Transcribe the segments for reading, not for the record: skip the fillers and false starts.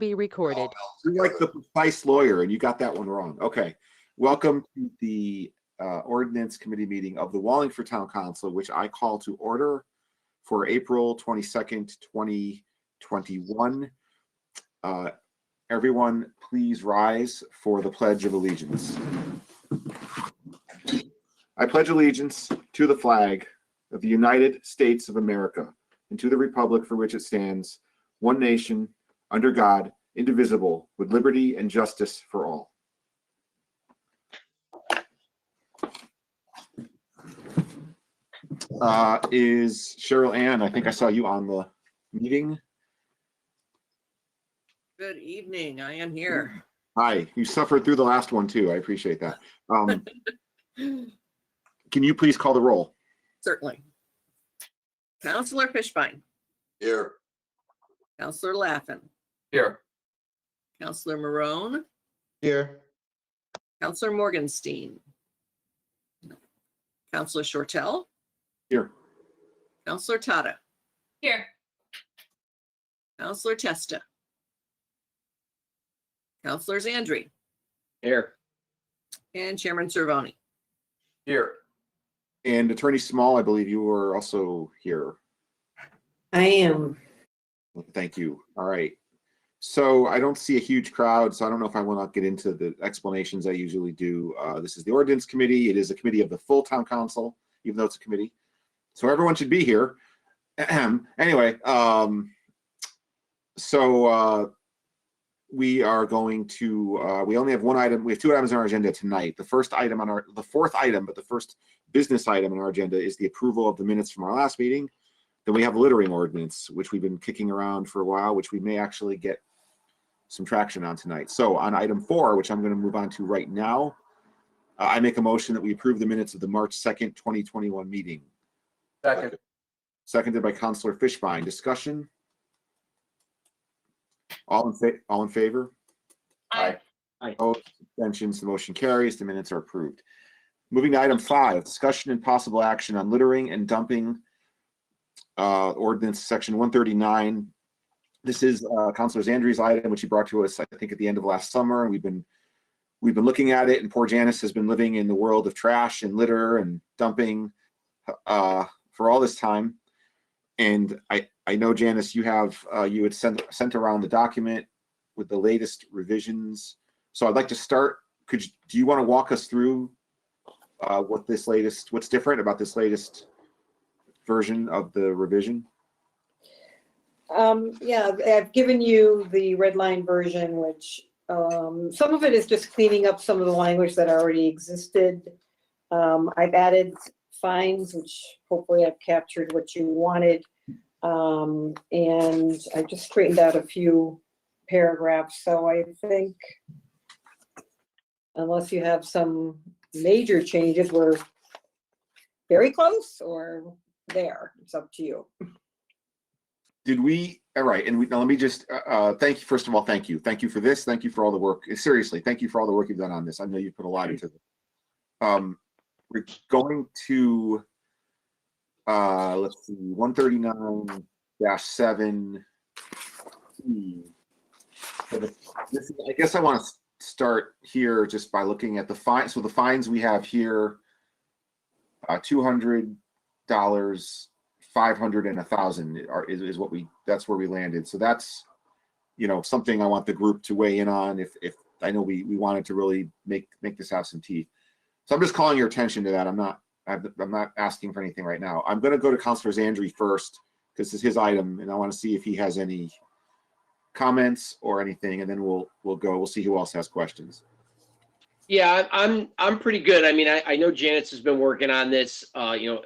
be recorded. You're like the precise lawyer, and you got that one wrong. Okay. Welcome to the Ordinance Committee meeting of the Wallingford Town Council, which I call to order for April 22nd, 2021. Everyone, please rise for the Pledge of Allegiance. I pledge allegiance to the flag of the United States of America and to the republic for which it stands, one nation, under God, indivisible, with liberty and justice for all. Is Cheryl Ann, I think I saw you on the meeting. Good evening, I am here. Hi, you suffered through the last one too. I appreciate that. Can you please call the roll? Certainly. Councilor Fishbein. Here. Councilor Laffin. Here. Councilor Marone. Here. Councilor Morgenstein. Councilor Shortell. Here. Councilor Tata. Here. Councilor Testa. Councilor Zandri. Here. And Chairman Cervoni. Here. And Attorney Small, I believe you were also here. I am. Thank you. All right. So I don't see a huge crowd, so I don't know if I want to get into the explanations I usually do. This is the Ordinance Committee. It is a committee of the full Town Council, even though it's a committee. So everyone should be here. Anyway, we are going to, we only have one item. We have two items on our agenda tonight. The fourth item, but the first business item on our agenda is the approval of the minutes from our last meeting. Then we have a littering ordinance, which we've been kicking around for a while, which we may actually get some traction on tonight. So on item 4, which I'm going to move on to right now, I make a motion that we approve the minutes of the March 2nd, 2021 meeting. Second. Seconded by Councilor Fishbein. Discussion? All in favor? Aye. Opposed? Abstentions? The motion carries. The minutes are approved. Moving to item 5, discussion and possible action on littering and dumping ordinance section 139. This is Councilor Zandri's item, which he brought to us, I think, at the end of last summer. We've been looking at it, and poor Janice has been living in the world of trash and litter and dumping for all this time. And I know, Janice, you had sent around the document with the latest revisions. So I'd like to start. Do you want to walk us through what's different about this latest version of the revision? Yeah, I've given you the red line version, which some of it is just cleaning up some of the language that already existed. I've added fines, which hopefully I've captured what you wanted. And I just straightened out a few paragraphs. So I think, unless you have some major changes, we're very close or there. It's up to you. All right, and now let me just thank you. First of all, thank you for this. Thank you for all the work. Seriously, thank you for all the work you've done on this. I know you put a lot into it. We're going to let's see, 139-7. I guess I want to start here just by looking at the fine. So the fines we have here, $200, $500, and $1,000 is what that's where we landed. So that's, something I want the group to weigh in on. If I know we wanted to really make this have some teeth. So I'm just calling your attention to that. I'm not asking for anything right now. I'm going to go to Councilor Zandri first because this is his item, and I want to see if he has any comments or anything, and then we'll see who else has questions. Yeah, I'm pretty good. I mean, I know Janice has been working on this.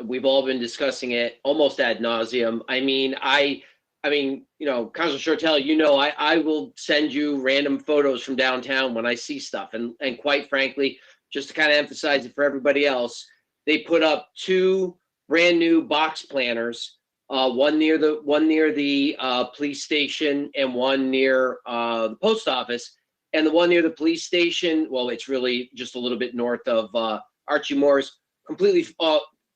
We've all been discussing it almost ad nauseum. I mean, Councilor Shortell, I will send you random photos from downtown when I see stuff, and quite frankly, just to kind of emphasize it for everybody else, they put up 2 brand new box planters, one near the police station and one near the post office. And the one near the police station, well, it's really just a little bit north of Archie Moore's, completely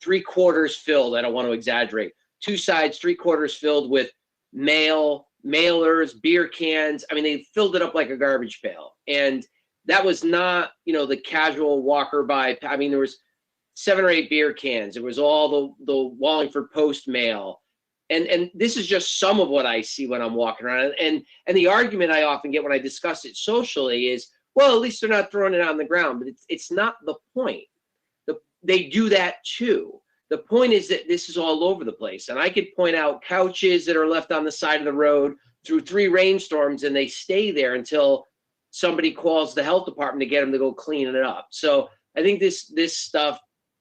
3/4 filled. I don't want to exaggerate. 2 sides, 3/4 filled with mail, mailers, beer cans. I mean, they filled it up like a garbage pail. And that was not, you know, the casual walker by. I mean, there was 7 or 8 beer cans. It was all the Wallingford Post mail. And this is just some of what I see when I'm walking around. And the argument I often get when I discuss it socially is, well, at least they're not throwing it on the ground. But it's not the point. They do that too. The point is that this is all over the place. And I could point out couches that are left on the side of the road through 3 rainstorms, and they stay there until somebody calls the health department to get them to go clean it up. So I think this stuff,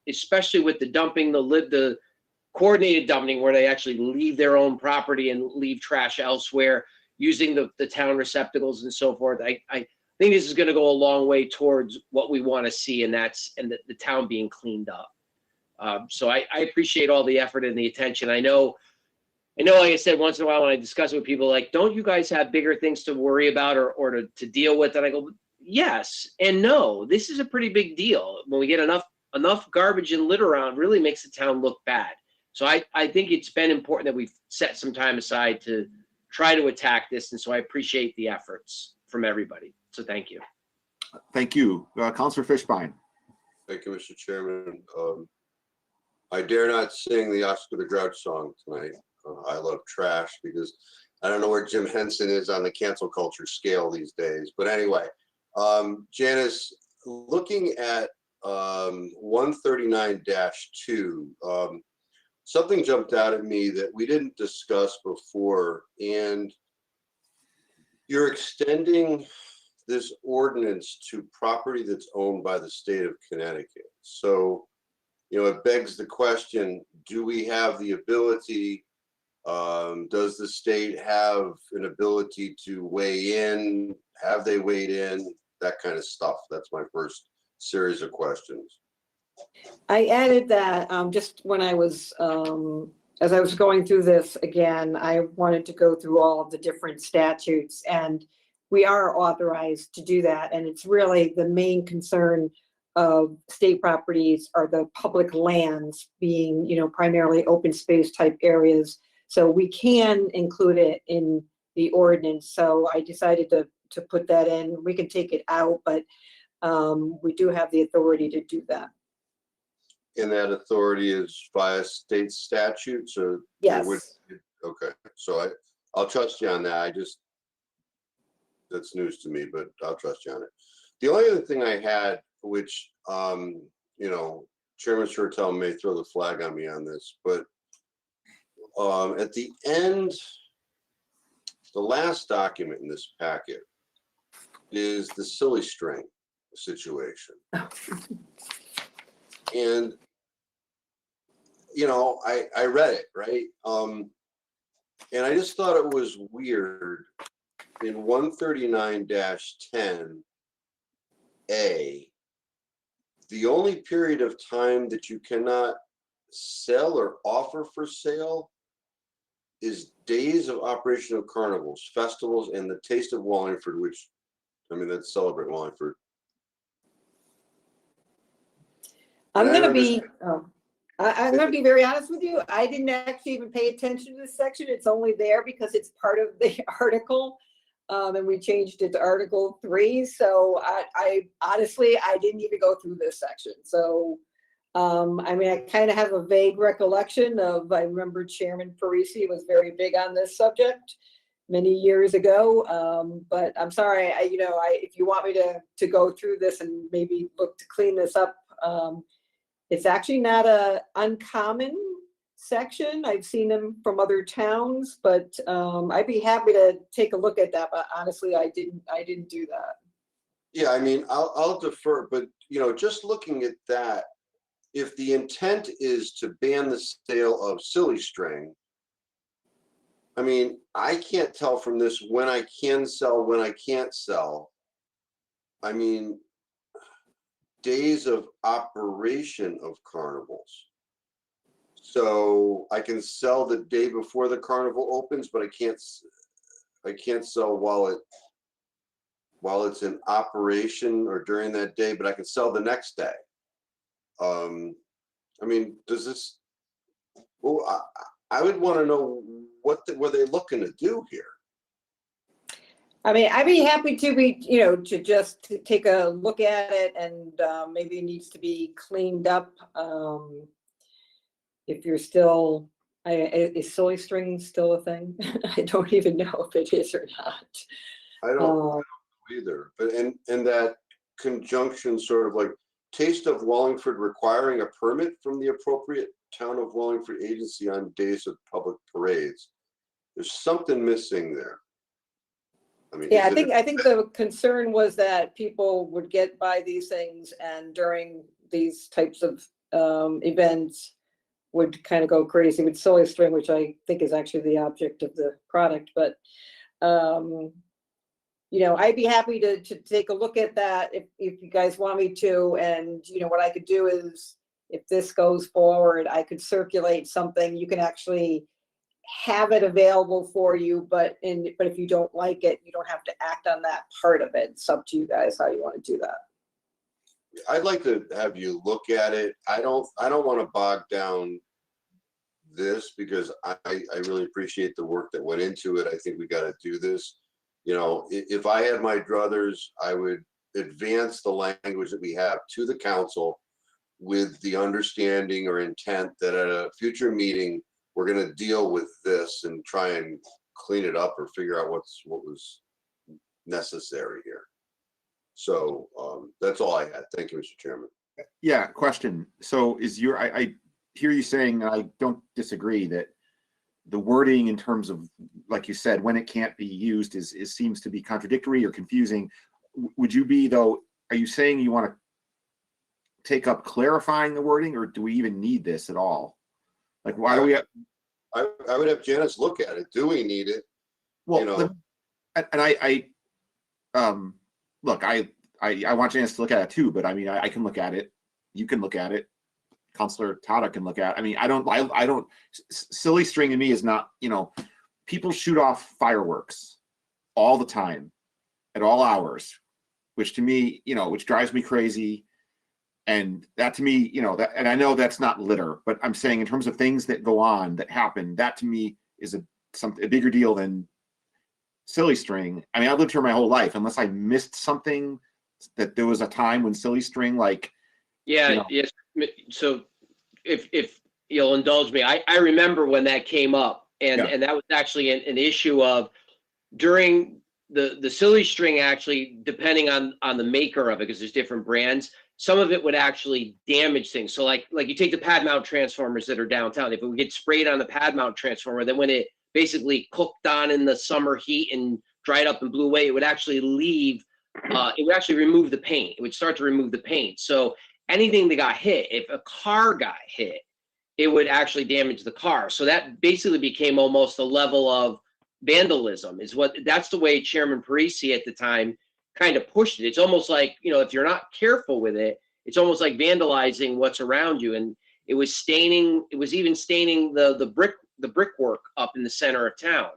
especially with the dumping, the coordinated dumping, where they actually leave their own property and leave trash elsewhere using the town receptacles and so forth. I think this is going to go a long way towards what we want to see, and the town being cleaned up. So I appreciate all the effort and the attention. I know, like I said, once in a while when I discuss it with people, like, don't you guys have bigger things to worry about or to deal with? And I go, yes and no. This is a pretty big deal. When we get enough garbage and litter around, really makes the town look bad. So I think it's been important that we've set some time aside to try to attack this. And so I appreciate the efforts from everybody. So thank you. Thank you. Councilor Fishbein. Thank you, Mr. Chairman. I dare not sing the Oscar the Grouch song tonight. I love trash because I don't know where Jim Henson is on the cancel culture scale these days. But anyway, Janice, looking at 139-2, something jumped out at me that we didn't discuss before, and you're extending this ordinance to property that's owned by the state of Connecticut. So, you know, it begs the question, do we have the ability, does the state have an ability to weigh in? Have they weighed in? That kind of stuff. That's my first series of questions. I added that just when I was, as I was going through this again, I wanted to go through all of the different statutes, and we are authorized to do that. And it's really the main concern of state properties are the public lands being, you know, primarily open space type areas. So we can include it in the ordinance. So I decided to put that in. We can take it out, but we do have the authority to do that. And that authority is via state statutes, or Yes. Okay, so I'll trust you on that. That's news to me, but I'll trust you on it. The only other thing I had, which you know, Chairman Shortell may throw the flag on me on this, but at the end, the last document in this packet is the silly string situation. And, you know, I read it, right? And I just thought it was weird in 139-10A, the only period of time that you cannot sell or offer for sale is days of operation of carnivals, festivals, and the Taste of Wallingford, which, I mean, that's Celebrate Wallingford. I'm And I going to be, understand- I'm going to be very honest with you. I didn't actually even pay attention to this section. It's only there because it's part of the article. And we changed it to Article 3. So I honestly, I didn't even go through this section. So, I mean, I kind of have a vague recollection of, I remember Chairman Parisi was very big on this subject many years ago. But I'm sorry, if you want me to go through this and maybe look to clean this up, it's actually not a uncommon section. I've seen them from other towns, but I'd be happy to take a look at that. But honestly, I didn't do that. Yeah, I mean, I'll defer, but you know, just looking at that, if the intent is to ban the sale of silly string, I mean, I can't tell from this when I can sell, when I can't sell. I mean, days of operation of carnivals. So I can sell the day before the carnival opens, but I can't sell while it's in operation or during that day, but I can sell the next day. I mean, does this, well, I would want to know what were they looking to do here? I mean, I'd be happy to be, to just to take a look at it and maybe it needs to be cleaned up. If you're still, is silly string still a thing? I don't even know if it is or not. I don't know either, but and that conjunction sort of like Taste of Wallingford requiring a permit from the appropriate town of Wallingford agency on days of public parades. There's something missing there. I mean, Yeah, I think the concern was that people would get by these things and during these types of events would kind of go crazy with silly string, which I think is actually the object of the product. But I'd be happy to take a look at that if you guys want me to. And what I could do is, if this goes forward, I could circulate something. You can actually have it available for you, but if you don't like it, you don't have to act on that part of it. It's up to you guys how you want to do that. I'd like to have you look at it. I don't want to bog down this because I really appreciate the work that went into it. I think we got to do this. If I had my druthers, I would advance the language that we have to the council with the understanding or intent that at a future meeting, we're going to deal with this and try and clean it up or figure out what was necessary here. So that's all I had. Thank you, Mr. Chairman. Yeah, question. So I hear you saying, and I don't disagree, that the wording in terms of, like you said, when it can't be used seems to be contradictory or confusing. Would you be, though, are you saying you want to take up clarifying the wording, or do we even need this at all? Like, why do we have? I would have Janice look at it. Do we need it? Well, look, I want Janice to look at it too, but I mean, I can look at it. You can look at it. Counselor Tada can look at it. I mean, I don't, silly string to me is not, people shoot off fireworks all the time at all hours, which to me, which drives me crazy. And that to me, and I know that's not litter, but I'm saying in terms of things that go on, that happen, that to me is a bigger deal than silly string. I mean, I've lived here my whole life, unless I missed something, that there was a time when silly string, like. Yeah, yes. So if you'll indulge me, I remember when that came up, and that was actually an issue of during the silly string, actually, depending on the maker of it, because there's different brands, some of it would actually damage things. So like you take the pad mount transformers that are downtown, if it would get sprayed on the pad mount transformer, then when it basically cooked on in the summer heat and dried up and blew away, it would actually leave, it would actually remove the paint. It would start to remove the paint. So anything that got hit, if a car got hit, it would actually damage the car. So that basically became almost a level of vandalism, that's the way Chairman Parisi at the time kind of pushed it. It's almost like, if you're not careful with it, it's almost like vandalizing what's around you. And it was even staining the brickwork up in the center of town.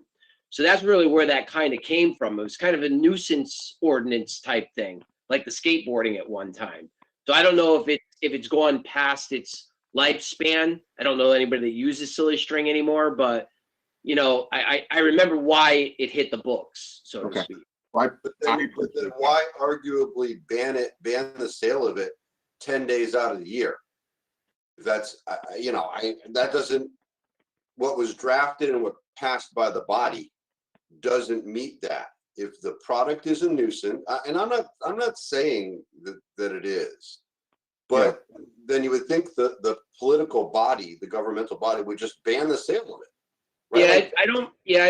So that's really where that kind of came from. It was kind of a nuisance ordinance type thing, like the skateboarding at one time. So I don't know if it's gone past its lifespan. I don't know anybody that uses silly string anymore, but I remember why it hit the books, so to speak. But then why arguably ban the sale of it 10 days out of the year? That's that doesn't, what was drafted and what passed by the body doesn't meet that. If the product is a nuisance, and I'm not saying that it is, but then you would think the political body, the governmental body, would just ban the sale of it. Right? I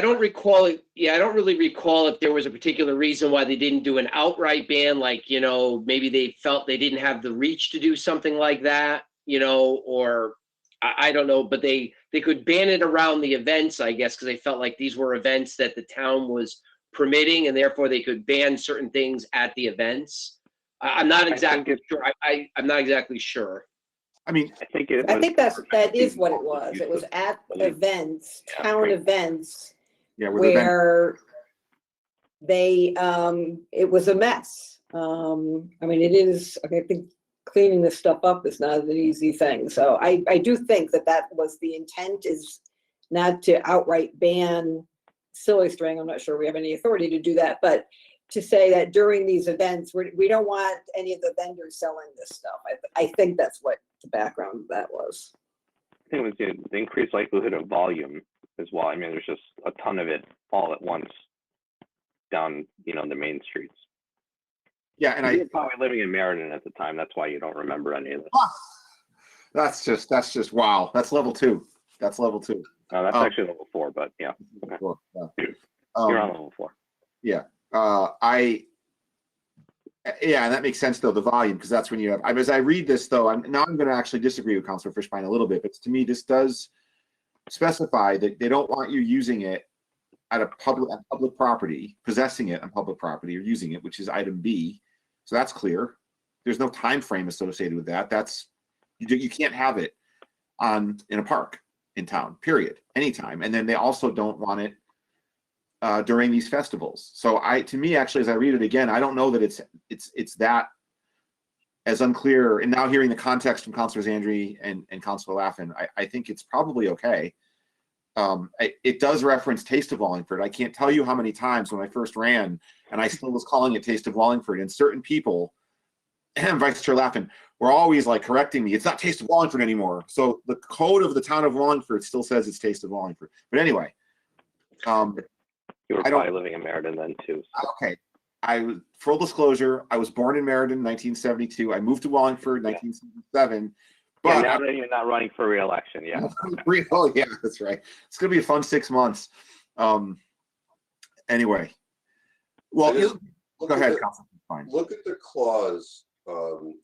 don't recall it. Yeah, I don't really recall if there was a particular reason why they didn't do an outright ban, like, maybe they felt they didn't have the reach to do something like that, or I don't know, but they could ban it around the events, I guess, because they felt like these were events that the town was permitting, and therefore they could ban certain things at the events. I'm not exactly sure. I'm not exactly sure. I mean, I think that is what it was. It was at events, town events, where they, it was a mess. I mean, it is, I think cleaning this stuff up is not an easy thing. So I do think that was the intent, is not to outright ban silly string. I'm not sure we have any authority to do that, but to say that during these events, we don't want any of the vendors selling this stuff. I think that's what the background of that was. I think it was the increased likelihood of volume as well. I mean, there's just a ton of it all at once down, the main streets. Yeah, and You were probably living in Meriden at the time. That's why you don't remember any of this. that's just wow. That's level 2. That's level 2. No, that's actually level 4, but yeah. Okay. You're on level 4. Yeah. Yeah, and that makes sense though, the volume, because that's when you have, as I read this though, I'm going to actually disagree with Councilor Fishbein a little bit, but to me, this does specify that they don't want you using it at a public property, possessing it on public property or using it, which is item B. So that's clear. There's no time frame associated with that. That's, you can't have it in a park in town, period, anytime. And then they also don't want it during these festivals. So to me, actually, as I read it again, I don't know that it's that as unclear. And now hearing the context from Councilors Andry and Councilor Laffin, I think it's probably okay. It does reference Taste of Wallingford. I can't tell you how many times when I first ran, and I still was calling it Taste of Wallingford, and certain people, and Vice Chair Laffin, were always like correcting me. It's not Taste of Wallingford anymore. So the code of the town of Wallingford still says it's Taste of Wallingford. But anyway, You were probably living in Meriden then too. So. Okay. Full disclosure, I was born in Meriden in 1972. I moved to Wallingford in 1977. But now that you're not running for re-election, yeah. Oh, yeah, that's right. It's going to be a fun 6 months. Anyway. Well, go ahead, Councilman. Fine. Look at the clause, and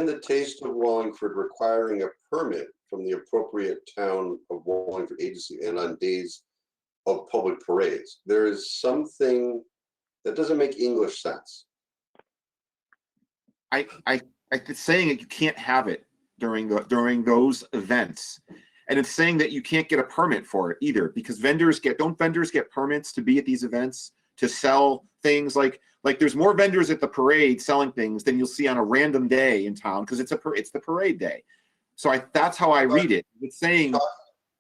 the Taste of Wallingford requiring a permit from the appropriate town of Wallingford agency and on days of public parades. There is something that doesn't make English sense. It's saying that you can't have it during those events, and it's saying that you can't get a permit for it either, because vendors get permits to be at these events to sell things like there's more vendors at the parade selling things than you'll see on a random day in town, because it's the parade day. So that's how I read it. It's saying.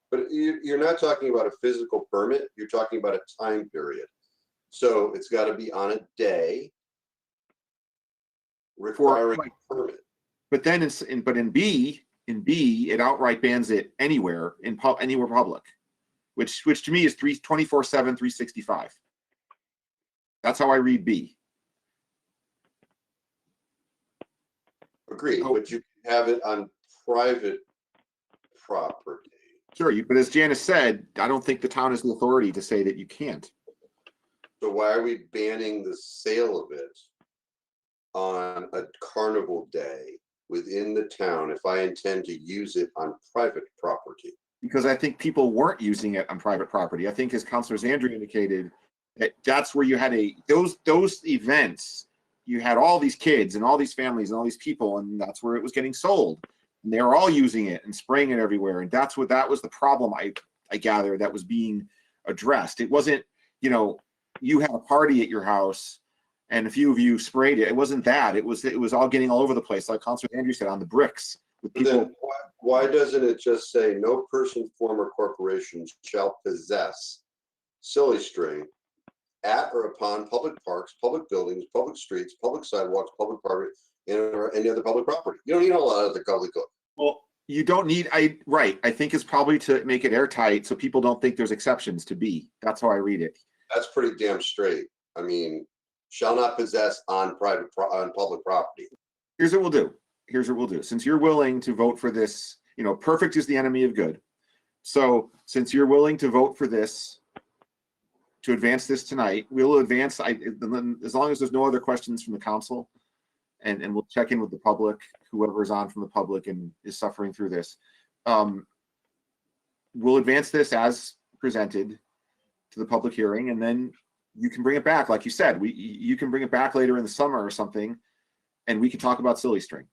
But you're not talking about a physical permit. You're talking about a time period. So it's got to be on a day requiring a permit. But then in B, it outright bans it anywhere anywhere public, which to me is 24/7, 365. That's how I read B. Agreed, but you can have it on private property. Sure, but as Janice said, I don't think the town has the authority to say that you can't. So why are we banning the sale of it on a carnival day within the town if I intend to use it on private property? Because I think people weren't using it on private property. I think, as Councilor Andrew indicated, that's where you had those events, you had all these kids and all these families and all these people, and that's where it was getting sold. And they were all using it and spraying it everywhere. And that was the problem I gather that was being addressed. It wasn't, you had a party at your house and a few of you sprayed it. It wasn't that. It was all getting all over the place, like Councilor Andrew said, on the bricks. With people. Then why doesn't it just say no person, form, or corporation shall possess silly string at or upon public parks, public buildings, public streets, public sidewalks, public property, or any other public property? You don't need a lot of the gobbledygook. Well, you don't need, right. I think it's probably to make it airtight so people don't think there's exceptions to B. That's how I read it. That's pretty damn straight. I mean, shall not possess on public property. Here's what we'll do. Since you're willing to vote for this, perfect is the enemy of good. So since you're willing to vote for this, to advance this tonight, we'll advance, as long as there's no other questions from the council, and we'll check in with the public, whoever is on from the public and is suffering through this. We'll advance this as presented to the public hearing, and then you can bring it back. Like you said, you can bring it back later in the summer or something, and we can talk about silly string.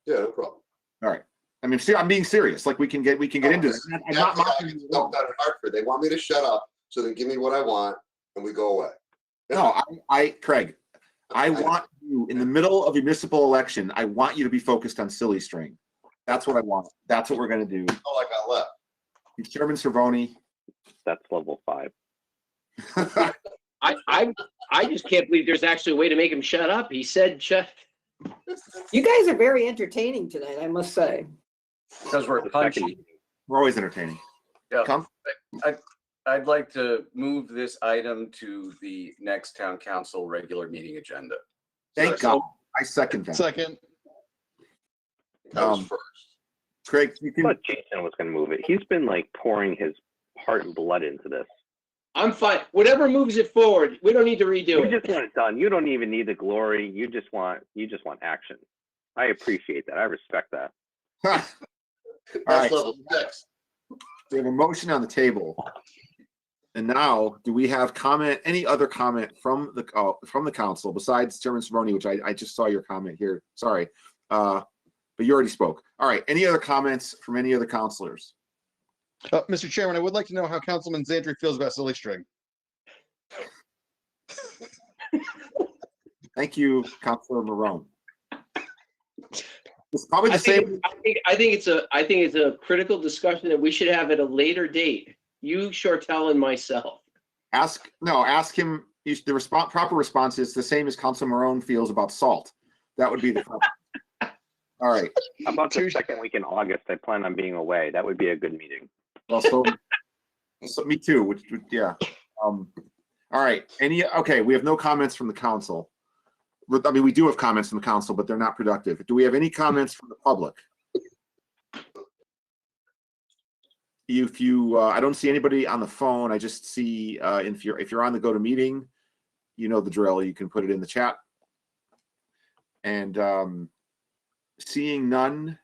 Yeah, no problem. All right. I mean, see, I'm being serious. Like we can get into this. I'm not mocking you. Down in Hartford, they want me to shut up, so they give me what I want, and we go away. No, Craig, I want you in the middle of a municipal election. I want you to be focused on silly string. That's what I want. That's what we're going to do. Oh, I got left. Chairman Cervoni. That's level 5. I just can't believe there's actually a way to make him shut up. He said shut. You guys are very entertaining tonight, I must say. Because we're punchy. We're always entertaining. Yeah. Come. I'd like to move this item to the next town council regular meeting agenda. Thank God. I second that. Second. That was Um, first. Craig, you I can. thought Jason was going to move it. He's been like pouring his heart and blood into this. I'm fine. Whatever moves it forward. We don't need to redo You it. just want it done. You don't even need the glory. You just want action. I appreciate that. I respect that. All That's right, level 6. we have a motion on the table. And now, do we have any other comment from the council besides Chairman Cerrone, which I just saw your comment here. Sorry. But you already spoke. All right. Any other comments from any other councilors? Mr. Chairman, I would like to know how Councilman Zandri feels about silly string. Thank you, Councilor Marone. It's probably the I same. think it's a critical discussion that we should have at a later date. You, Shortell, and myself. Ask him. The proper response is the same as Councilor Marone feels about salt. That would be the. All right. How about the second week in August? I plan on being away. That would be a good meeting. Well, so me too. Which yeah. All right. Okay. We have no comments from the council. I mean, we do have comments from the council, but they're not productive. Do we have any comments from the public? If you, I don't see anybody on the phone. I just see if you're on the GoToMeeting, you know the drill. You can put it in the chat. And seeing none,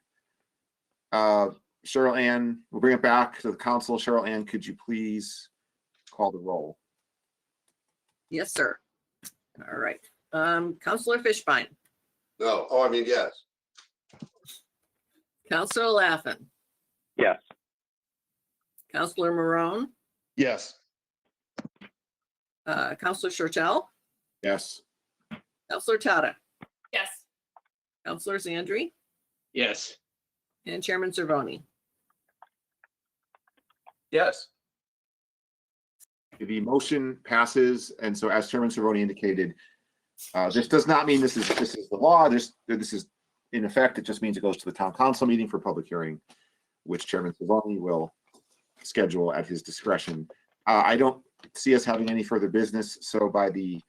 Cheryl Ann, we'll bring it back to the council. Cheryl Ann, could you please call the roll? Yes, sir. All right. Counselor Fishbein, No. Oh, I mean, yes. Counselor Laffin, Yes. Counselor Marone, Yes. Counselor Shortell, Yes. Counselor Tata, Yes. Counselor Zandri, Yes. and Chairman Cervoni. Yes. The motion passes, and so as Chairman Cervoni indicated, this does not mean this is the law. This is in effect. It just means it goes to the town council meeting for public hearing, which Chairman Cervoni will schedule at his discretion. I don't see us having any further business, so by the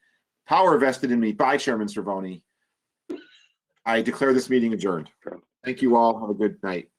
power vested in me by Chairman Cervoni, I declare this meeting adjourned. Thank you all. Have a good night.